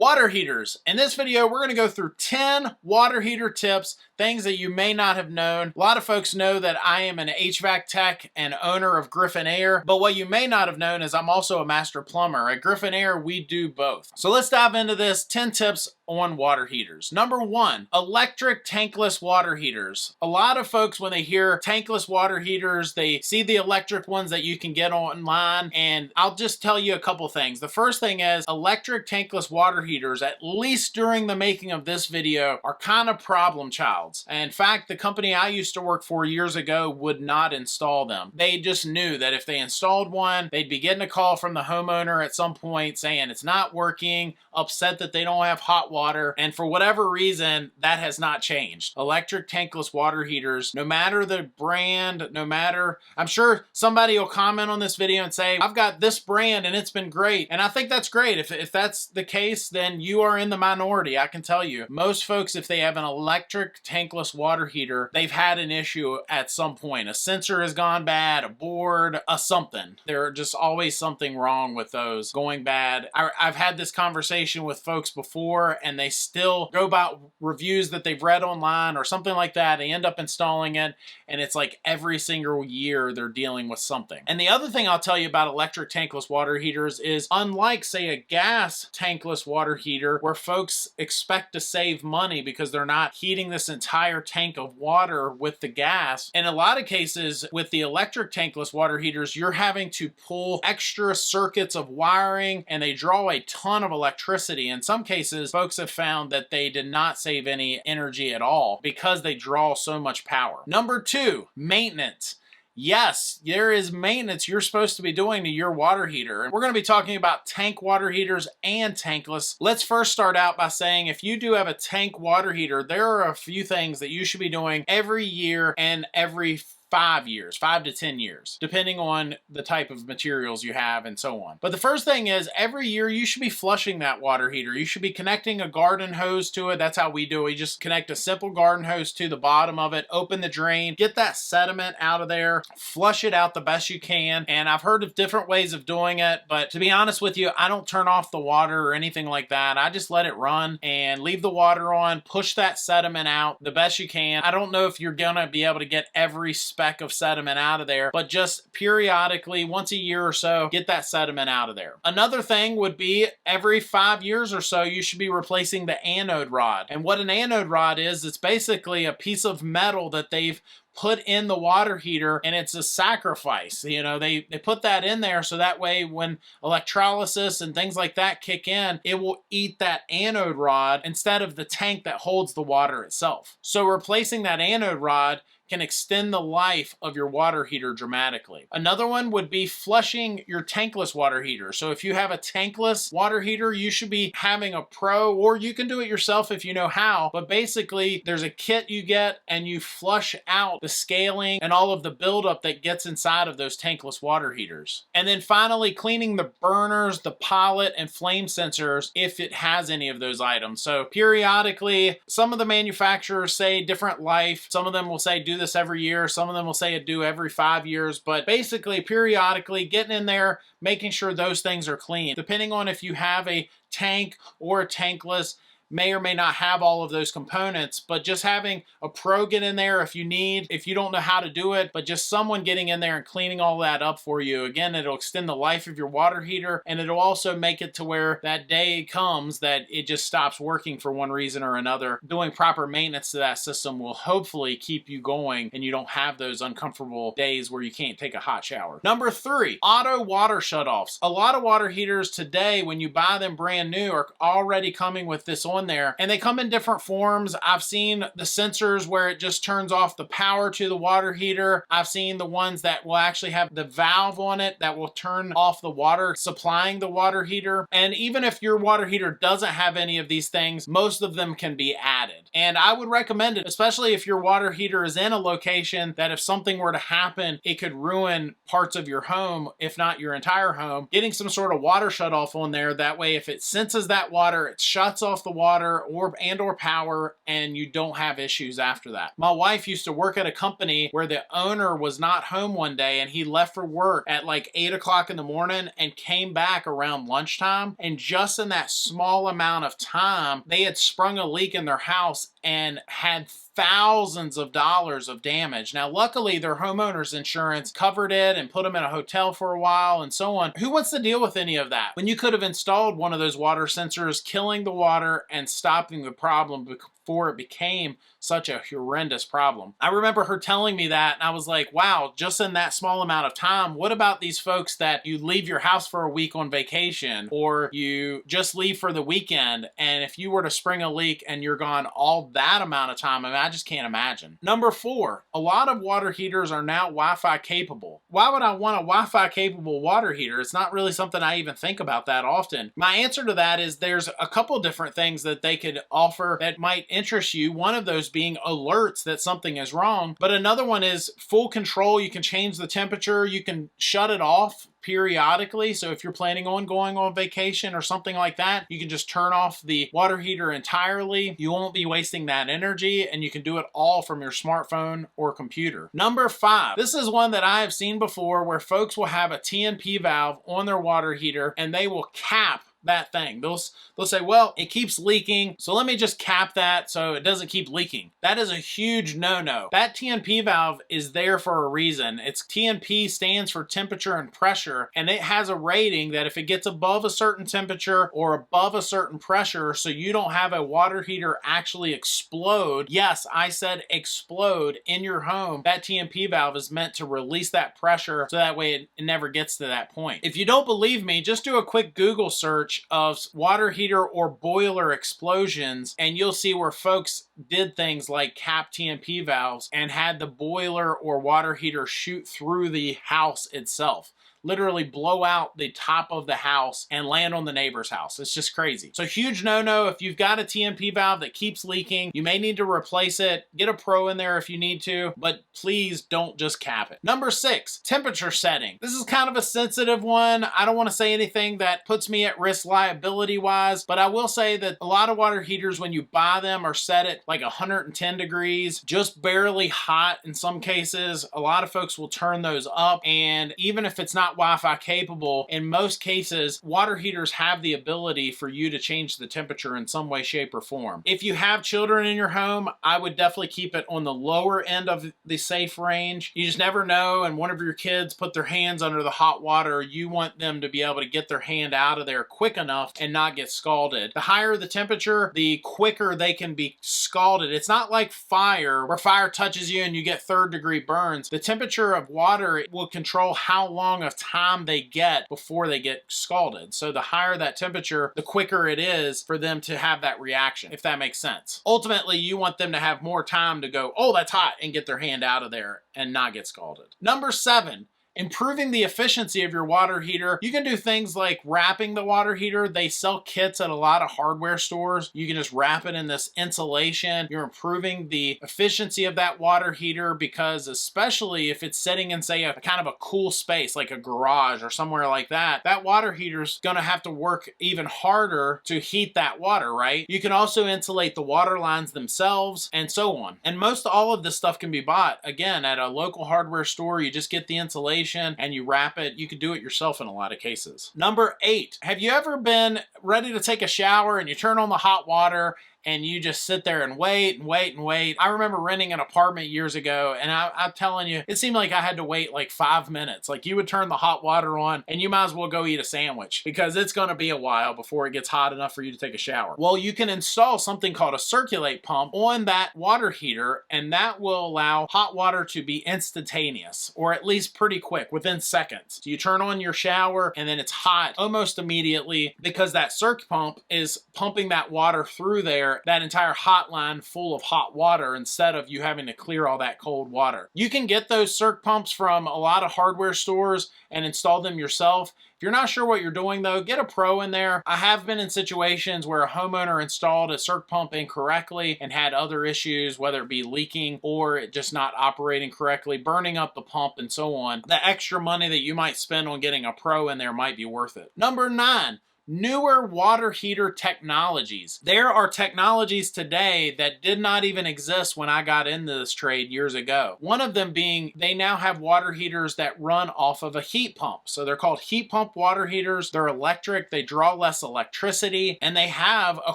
Water heaters. In this video, we're going to go through 10 water heater tips, things that you may not have known. A lot of folks know that I am an HVAC tech and owner of Griffin Air, but what you may not have known is I'm also a master plumber. At Griffin Air, we do both. So let's dive into this 10 tips on water heaters. Number 1, electric tankless water heaters. A lot of folks, when they hear tankless water heaters, they see the electric ones that you can get online, and I'll just tell you a couple things. The first thing is electric tankless water heaters, at least during the making of this video, are kind of problem childs. In fact, the company I used to work for years ago would not install them. They just knew that if they installed one, they'd be getting a call from the homeowner at some point saying it's not working, upset that they don't have hot water, and for whatever reason, that has not changed. Electric tankless water heaters, no matter the brand, no matter, I'm sure somebody will comment on this video and say, I've got this brand and it's been great. And I think that's great. If that's the case, then you are in the minority. I can tell you. Most folks, if they have an electric tankless water heater, they've had an issue at some point. A sensor has gone bad, a board, a something. There's just always something wrong with those going bad. I've had this conversation with folks before, and they still go about reviews that they've read online or something like that. They end up installing it, and it's like every single year they're dealing with something. And the other thing I'll tell you about electric tankless water heaters is, unlike, say, a gas tankless water heater where folks expect to save money because they're not heating this entire tank of water with the gas, in a lot of cases with the electric tankless water heaters, you're having to pull extra circuits of wiring, and they draw a ton of electricity. In some cases, folks have found that they did not save any energy at all because they draw so much power. Number 2, maintenance. Yes, there is maintenance you're supposed to be doing to your water heater. And we're going to be talking about tank water heaters and tankless. Let's first start out by saying, if you do have a tank water heater, there are a few things that you should be doing every year and every 5 years, 5 to 10 years, depending on the type of materials you have and so on. But the first thing is, every year you should be flushing that water heater. You should be connecting a garden hose to it. That's how we do it. We just connect a simple garden hose to the bottom of it, open the drain, get that sediment out of there, flush it out the best you can. And I've heard of different ways of doing it, but to be honest with you, I don't turn off the water or anything like that. I just let it run and leave the water on, push that sediment out the best you can. I don't know if you're gonna be able to get every speck of sediment out of there, but just periodically, once a year or so, get that sediment out of there. Another thing would be every 5 years or so, you should be replacing the anode rod. And what an anode rod is, it's basically a piece of metal that they've put in the water heater, and it's a sacrifice. You know, they put that in there so that way when electrolysis and things like that kick in, it will eat that anode rod instead of the tank that holds the water itself. So replacing that anode rod can extend the life of your water heater dramatically. Another one would be flushing your tankless water heater. So if you have a tankless water heater, you should be having a pro, or you can do it yourself if you know how, but basically there's a kit you get and you flush out the scaling and all of the buildup that gets inside of those tankless water heaters. And then finally, cleaning the burners, the pilot, and flame sensors if it has any of those items. So periodically, some of the manufacturers say different life. Some of them will say do this every year. Some of them will say it do every 5 years, but basically periodically getting in there, making sure those things are clean. Depending on if you have a tank or a tankless, may or may not have all of those components, but just having a pro get in there if you need, if you don't know how to do it, but just someone getting in there and cleaning all that up for you. Again, it'll extend the life of your water heater, and it'll also make it to where that day comes that it just stops working for one reason or another. Doing proper maintenance to that system will hopefully keep you going, and you don't have those uncomfortable days where you can't take a hot shower. Number 3, auto water shutoffs. A lot of water heaters today, when you buy them brand new, are already coming with this on there, and they come in different forms. I've seen the sensors where it just turns off the power to the water heater. I've seen the ones that will actually have the valve on it that will turn off the water supplying the water heater. And even if your water heater doesn't have any of these things, most of them can be added. And I would recommend it, especially if your water heater is in a location that if something were to happen, it could ruin parts of your home, if not your entire home. Getting some sort of water shut off on there, that way if it senses that water, it shuts off the water water or power, and you don't have issues after that. My wife used to work at a company where the owner was not home one day, and he left for work at like 8 o'clock in the morning and came back around lunchtime, and just in that small amount of time they had sprung a leak in their house and had thousands of dollars of damage. Now, luckily, their homeowner's insurance covered it and put them in a hotel for a while and so on. Who wants to deal with any of that when you could have installed one of those water sensors, killing the water and stopping the problem before it became such a horrendous problem? I remember her telling me that, and I was like, wow, just in that small amount of time. What about these folks that you leave your house for a week on vacation, or you just leave for the weekend, and if you were to spring a leak and you're gone all that amount of time, I just can't imagine. Number 4, a lot of water heaters are now Wi-Fi capable. Why would I want a Wi-Fi capable water heater? It's not really something I even think about that often. My answer to that is there's a couple different things that they could offer that might interest you. One of those being alerts that something is wrong, but another one is full control. You can change the temperature, you can shut it off periodically. So if you're planning on going on vacation or something like that, you can just turn off the water heater entirely. You won't be wasting that energy, and you can do it all from your smartphone or computer. Number 5, this is one that I have seen before, where folks will have a T&P valve on their water heater and they will cap that thing. They'll say, well, it keeps leaking, so let me just cap that so it doesn't keep leaking. That is a huge no-no. That T&P valve is there for a reason. It's T&P stands for temperature and pressure, and it has a rating that if it gets above a certain temperature or above a certain pressure, so you don't have a water heater actually explode. Yes, I said explode in your home. That T&P valve is meant to release that pressure so that way it never gets to that point. If you don't believe me, just do a quick Google search of water heater or boiler explosions, and you'll see where folks did things like cap T&P valves and had the boiler or water heater shoot through the house itself. Literally blow out the top of the house and land on the neighbor's house. It's just crazy. So huge no-no. If you've got a T&P valve that keeps leaking, you may need to replace it. Get a pro in there if you need to, but please don't just cap it. Number 6, temperature setting. This is kind of a sensitive one. I don't want to say anything that puts me at risk liability-wise, but I will say that a lot of water heaters, when you buy them, are set at like 110 degrees, just barely hot in some cases. A lot of folks will turn those up, and even if it's not Wi-Fi capable, in most cases, water heaters have the ability for you to change the temperature in some way, shape, or form. If you have children in your home, I would definitely keep it on the lower end of the safe range. You just never know, and one of your kids put their hands under the hot water, you want them to be able to get their hand out of there quick enough and not get scalded. The higher the temperature, the quicker they can be scalded. It's not like fire, where fire touches you and you get 3rd-degree burns. The temperature of water will control how long of time they get before they get scalded. So the higher that temperature, the quicker it is for them to have that reaction, if that makes sense. Ultimately, you want them to have more time to go, oh, that's hot, and get their hand out of there and not get scalded. Number 7, improving the efficiency of your water heater. You can do things like wrapping the water heater. They sell kits at a lot of hardware stores. You can just wrap it in this insulation. You're improving the efficiency of that water heater, because especially if it's sitting in, say, a kind of a cool space like a garage or somewhere like that, that water heater's gonna have to work even harder to heat that water, right? You can also insulate the water lines themselves and so on. And most all of this stuff can be bought, again, at a local hardware store. You just get the insulation and you wrap it. You can do it yourself in a lot of cases. Number 8, have you ever been ready to take a shower and you turn on the hot water and you just sit there and wait and wait and wait? I remember renting an apartment years ago, and I'm telling you, it seemed like I had to wait like 5 minutes. Like, you would turn the hot water on and you might as well go eat a sandwich, because it's going to be a while before it gets hot enough for you to take a shower. Well, you can install something called a Circulate Pump on that water heater, and that will allow hot water to be instantaneous, or at least pretty quick, within seconds. So you turn on your shower and then it's hot almost immediately, because that Circ Pump is pumping that water through there, that entire hot line full of hot water, instead of you having to clear all that cold water. You can get those Circ Pumps from a lot of hardware stores and install them yourself. If you're not sure what you're doing, though, get a pro in there. I have been in situations where a homeowner installed a Circ Pump incorrectly and had other issues, whether it be leaking or it just not operating correctly, burning up the pump and so on. The extra money that you might spend on getting a pro in there might be worth it. Number 9, newer water heater technologies. There are technologies today that did not even exist when I got into this trade years ago. One of them being they now have water heaters that run off of a heat pump. So they're called heat pump water heaters. They're electric, they draw less electricity, and they have a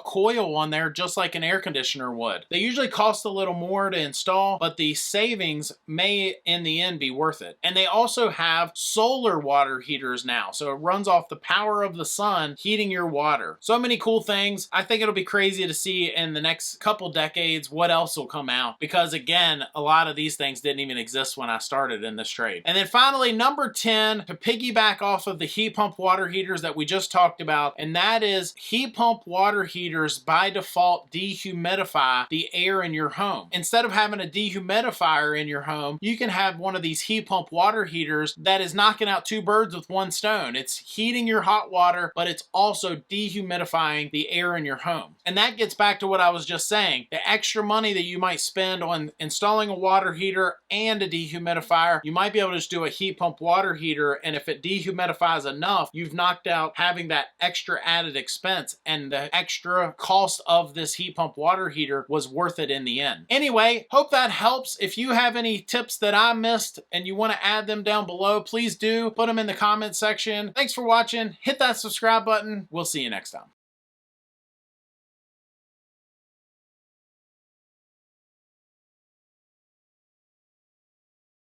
coil on there just like an air conditioner would. They usually cost a little more to install, but the savings may in the end be worth it. And they also have solar water heaters now. So it runs off the power of the sun heating your water. So many cool things. I think it'll be crazy to see in the next couple decades what else will come out, because again, a lot of these things didn't even exist when I started in this trade. And then finally, number 10, to piggyback off of the heat pump water heaters that we just talked about, and that is heat pump water heaters by default dehumidify the air in your home. Instead of having a dehumidifier in your home, you can have one of these heat pump water heaters that is knocking out two birds with one stone. It's heating your hot water, but it's also dehumidifying the air in your home. And that gets back to what I was just saying. The extra money that you might spend on installing a water heater and a dehumidifier, you might be able to just do a heat pump water heater, and if it dehumidifies enough, you've knocked out having that extra added expense, and the extra cost of this heat pump water heater was worth it in the end. Anyway, hope that helps. If you have any tips that I missed and you want to add them down below, please do put them in the comment section. Thanks for watching. Hit that subscribe button. We'll see you next time.